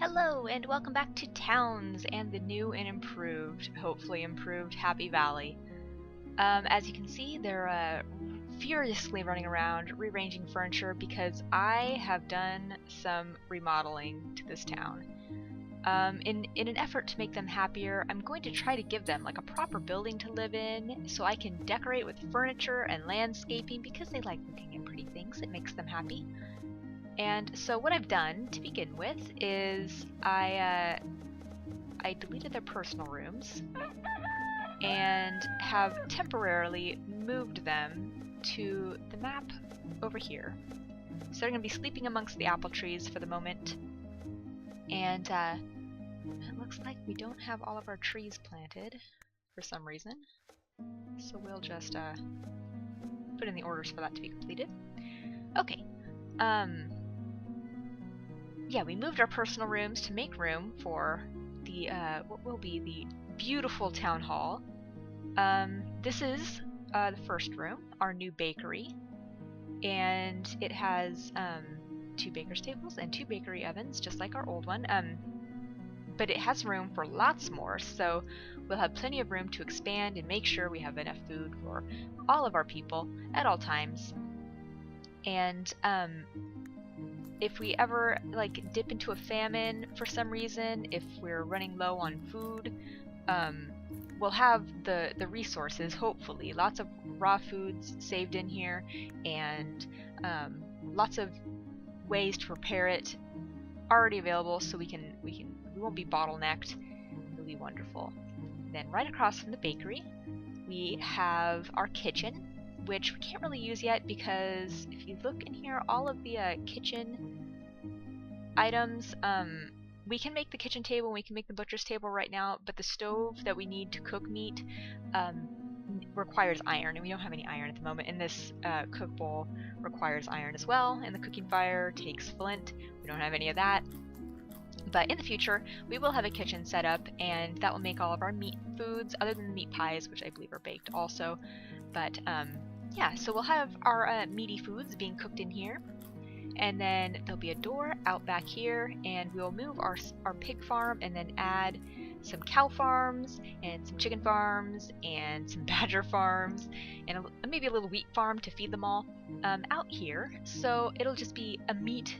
Hello and welcome back to Towns and the new and improved, hopefully improved, Happy Valley. As you can see, they're furiously running around rearranging furniture because I have done some remodeling to this town. In an effort to make them happier, I'm going to try to give them like a proper building to live in so I can decorate with furniture and landscaping because they like looking at pretty things. It makes them happy. And so what I've done to begin with is I deleted their personal rooms and have temporarily moved them to the map over here. So they're going to be sleeping amongst the apple trees for the moment. And it looks like we don't have all of our trees planted for some reason. So we'll just put in the orders for that to be completed. Okay. Yeah, we moved our personal rooms to make room for the what will be the beautiful town hall. This is the first room, our new bakery, and it has 2 baker's tables and 2 bakery ovens, just like our old one. But it has room for lots more, so we'll have plenty of room to expand and make sure we have enough food for all of our people at all times. And if we ever like dip into a famine for some reason, if we're running low on food, we'll have the resources, hopefully. Lots of raw foods saved in here, and lots of ways to prepare it already available, so we won't be bottlenecked. It'll be wonderful. Then right across from the bakery, we have our kitchen, which we can't really use yet because if you look in here, all of the kitchen items, we can make the kitchen table and we can make the butcher's table right now, but the stove that we need to cook meat requires iron, and we don't have any iron at the moment, and this cook bowl requires iron as well, and the cooking fire takes flint. We don't have any of that. But in the future, we will have a kitchen set up, and that will make all of our meat foods, other than the meat pies, which I believe are baked also. But yeah, so we'll have our meaty foods being cooked in here, and then there'll be a door out back here, and we'll move our pig farm and then add some cow farms and some chicken farms and some badger farms and maybe a little wheat farm to feed them all out here. So it'll just be a meat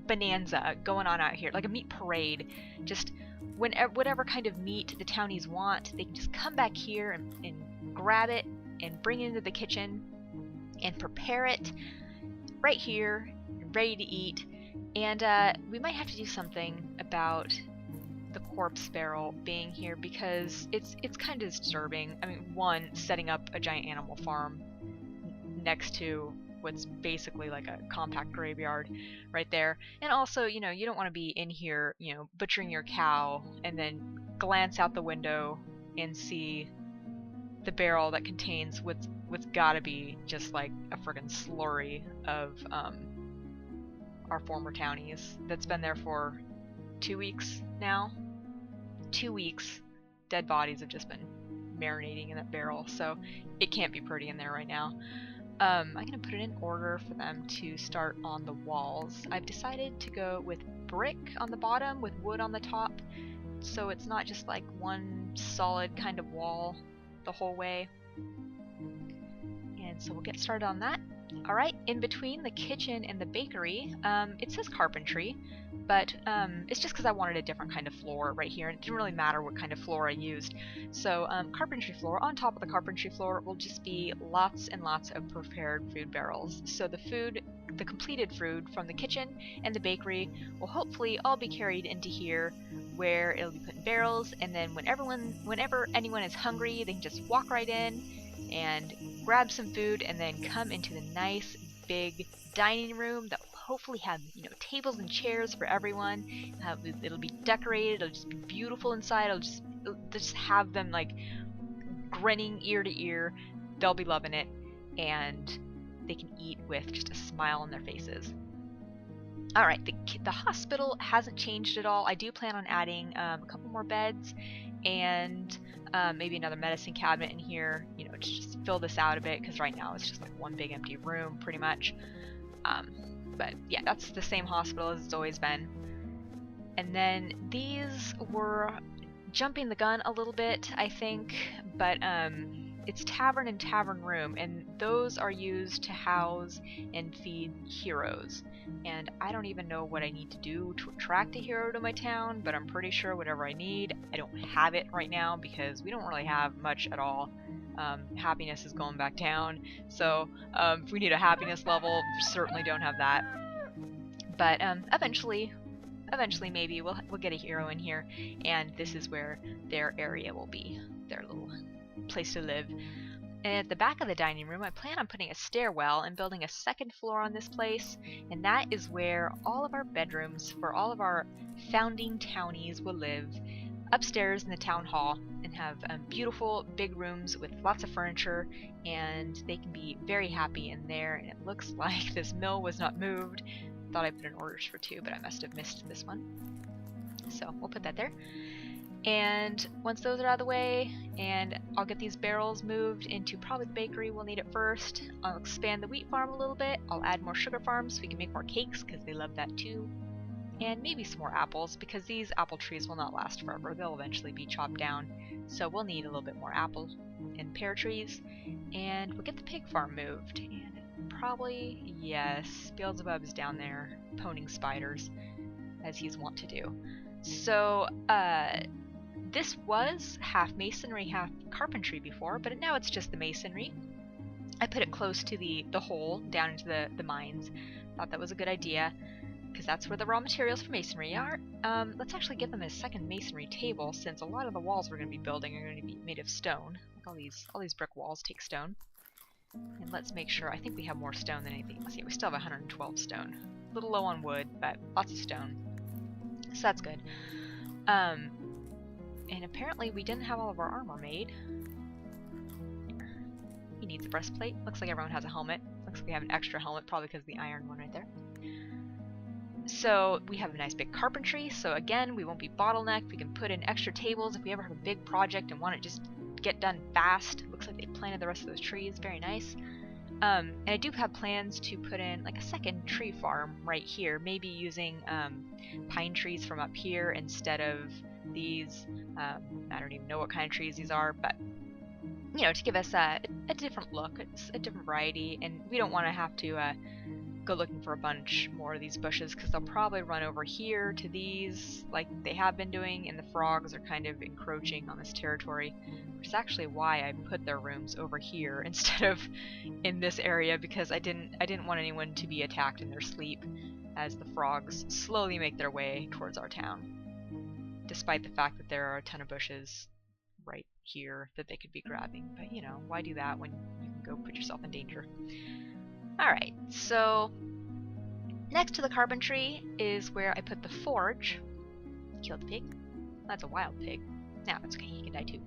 bonanza going on out here, like a meat parade. Just whatever kind of meat the townies want, they can just come back here and grab it and bring it into the kitchen and prepare it right here, ready to eat. And we might have to do something about the corpse barrel being here because it's kind of disturbing. I mean, one, setting up a giant animal farm next to what's basically like a compact graveyard right there, and also, you don't want to be in here, butchering your cow and then glance out the window and see the barrel that contains what's gotta be just like a friggin' slurry of our former townies that's been there for 2 weeks now. 2 weeks. Dead bodies have just been marinating in that barrel, so it can't be pretty in there right now. I'm going to put it in order for them to start on the walls. I've decided to go with brick on the bottom with wood on the top, so it's not just like one solid kind of wall the whole way. And so we'll get started on that. Alright, in between the kitchen and the bakery, it says carpentry, but it's just because I wanted a different kind of floor right here, and it didn't really matter what kind of floor I used. So carpentry floor. On top of the carpentry floor will just be lots and lots of prepared food barrels. So the completed food from the kitchen and the bakery will hopefully all be carried into here, where it'll be put in barrels, and then whenever anyone is hungry, they can just walk right in and grab some food and then come into the nice big dining room that will hopefully have tables and chairs for everyone. It'll be decorated, it'll just be beautiful inside. It'll just have them like grinning ear to ear. They'll be loving it, and they can eat with just a smile on their faces. Alright, the hospital hasn't changed at all. I do plan on adding a couple more beds and maybe another medicine cabinet in here, to just fill this out a bit, because right now it's just like one big empty room pretty much. But yeah, that's the same hospital as it's always been. And then these were jumping the gun a little bit, I think, but it's tavern and tavern room, and those are used to house and feed heroes. And I don't even know what I need to do to attract a hero to my town, but I'm pretty sure whatever I need, I don't have it right now because we don't really have much at all. Happiness is going back down, so if we need a happiness level, certainly don't have that. But eventually maybe we'll get a hero in here, and this is where their area will be, their little place to live. And at the back of the dining room, I plan on putting a stairwell and building a second floor on this place, and that is where all of our bedrooms for all of our founding townies will live, upstairs in the town hall, and have beautiful big rooms with lots of furniture, and they can be very happy in there. And it looks like this mill was not moved. Thought I put in orders for 2, but I must have missed this one. So we'll put that there. And once those are out of the way, and I'll get these barrels moved into probably the bakery, we'll need it first. I'll expand the wheat farm a little bit. I'll add more sugar farms so we can make more cakes because they love that too. And maybe some more apples because these apple trees will not last forever. They'll eventually be chopped down. So we'll need a little bit more apple and pear trees. And we'll get the pig farm moved. And probably, yes, Beelzebub's down there poning spiders as he's wont to do. So, this was half masonry, half carpentry before, but now it's just the masonry. I put it close to the hole down into the mines. Thought that was a good idea because that's where the raw materials for masonry are. Let's actually give them a second masonry table since a lot of the walls we're going to be building are going to be made of stone. Like all these brick walls take stone. And let's make sure, I think we have more stone than anything else. Yeah, we still have 112 stone. A little low on wood, but lots of stone. So that's good. And apparently we didn't have all of our armor made. He needs a breastplate. Looks like everyone has a helmet. Looks like we have an extra helmet, probably because of the iron one right there. So we have a nice big carpentry, so again, we won't be bottlenecked. We can put in extra tables if we ever have a big project and want it just get done fast. Looks like they planted the rest of those trees. Very nice. And I do have plans to put in like a second tree farm right here, maybe using pine trees from up here instead of these. I don't even know what kind of trees these are, but you know, to give us a different look, it's a different variety, and we don't want to have to go looking for a bunch more of these bushes because they'll probably run over here to these like they have been doing, and the frogs are kind of encroaching on this territory, which is actually why I put their rooms over here instead of in this area, because I didn't want anyone to be attacked in their sleep as the frogs slowly make their way towards our town, despite the fact that there are a ton of bushes right here that they could be grabbing. But you know, why do that when you can go put yourself in danger? Alright, so next to the carpentry is where I put the forge. Killed the pig. That's a wild pig. Now it's okay, he can die too.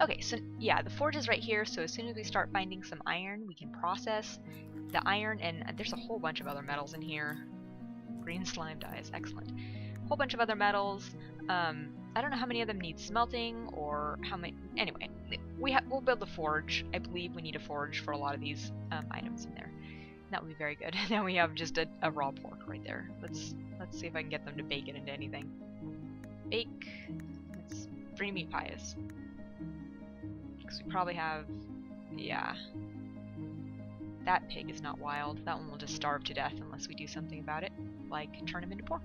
Okay, so yeah, the forge is right here, so as soon as we start finding some iron, we can process the iron, and there's a whole bunch of other metals in here. Green slime dyes, excellent. Whole bunch of other metals. I don't know how many of them need smelting or how many. Anyway, we'll build the forge. I believe we need a forge for a lot of these items in there. That would be very good. Now we have just a raw pork right there. Let's see if I can get them to bake it into anything. Bake. Let's free meat pies. Because we probably have, yeah. That pig is not wild. That one will just starve to death unless we do something about it, like turn him into pork.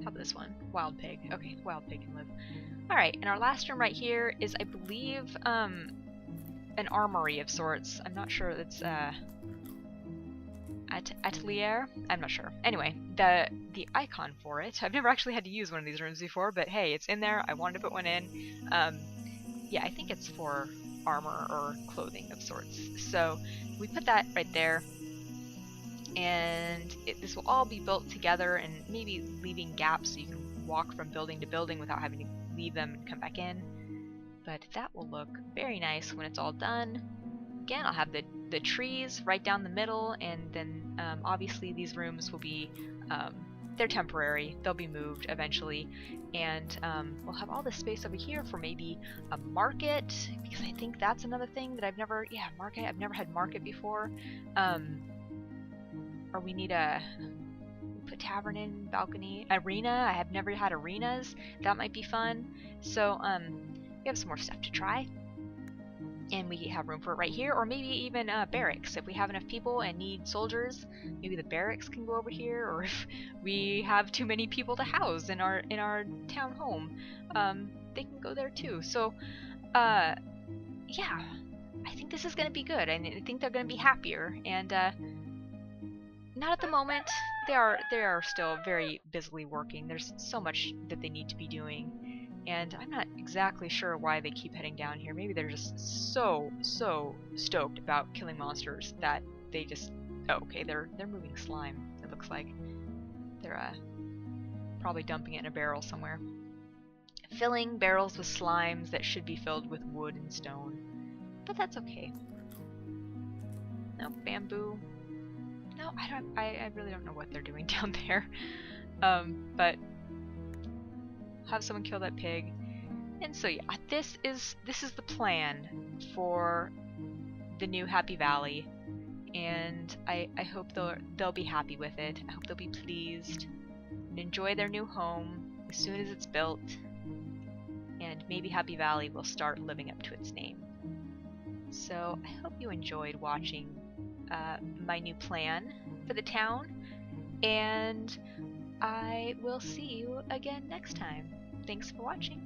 How about this one? Wild pig. Okay, wild pig can live. Alright, and our last room right here is, I believe, an armory of sorts. I'm not sure it's atelier. I'm not sure. Anyway, the icon for it. I've never actually had to use one of these rooms before, but hey, it's in there. I wanted to put one in. Yeah, I think it's for armor or clothing of sorts. So we put that right there, and this will all be built together, and maybe leaving gaps so you can walk from building to building without having to leave them and come back in. But that will look very nice when it's all done. Again, I'll have the trees right down the middle, and then obviously these rooms will be, they're temporary, they'll be moved eventually, and we'll have all this space over here for maybe a market, because I think that's another thing that I've never had market before, or we need a, put tavern in, balcony, arena. I have never had arenas. That might be fun. So we have some more stuff to try. And we have room for it right here, or maybe even barracks. If we have enough people and need soldiers, maybe the barracks can go over here, or if we have too many people to house in our town home, they can go there too. So, yeah, I think this is going to be good. I think they're going to be happier, and not at the moment. They are still very busily working. There's so much that they need to be doing. And I'm not exactly sure why they keep heading down here. Maybe they're just so stoked about killing monsters that they just... Oh, okay, they're moving slime, it looks like. They're probably dumping it in a barrel somewhere. Filling barrels with slimes that should be filled with wood and stone. But that's okay. No, bamboo. No, I really don't know what they're doing down there. But have someone kill that pig. And so yeah, this is the plan for the new Happy Valley, and I hope they'll be happy with it. I hope they'll be pleased and enjoy their new home as soon as it's built, and maybe Happy Valley will start living up to its name. So I hope you enjoyed watching my new plan for the town, and I will see you again next time. Thanks for watching.